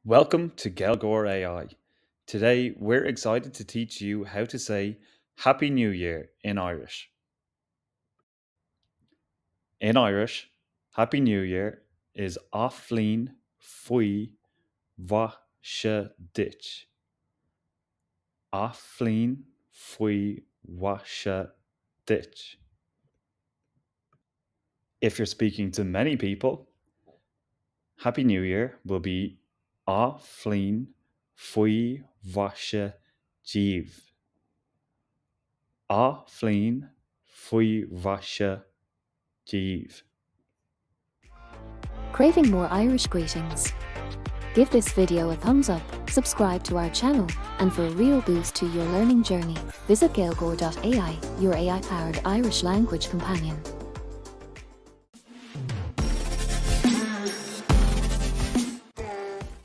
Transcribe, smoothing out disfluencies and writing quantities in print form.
Welcome to Gelgore AI. Today, we're excited to teach you how to say Happy New Year in Irish. In Irish, Happy New Year is ah-vlee-an, fwee, vah-sha ditch. Ah-vlee-an, fwee, vah-sha ditch. If you're speaking to many people, Happy New Year will be ah-vlee-an, fwee, vah-sha jeev. Ah-vlee-an, fwee, vah-sha jeev. Craving more Irish greetings? Give this video a thumbs up, subscribe to our channel, and for a real boost to your learning journey, visit gaelgore.ai, your AI-powered Irish language companion.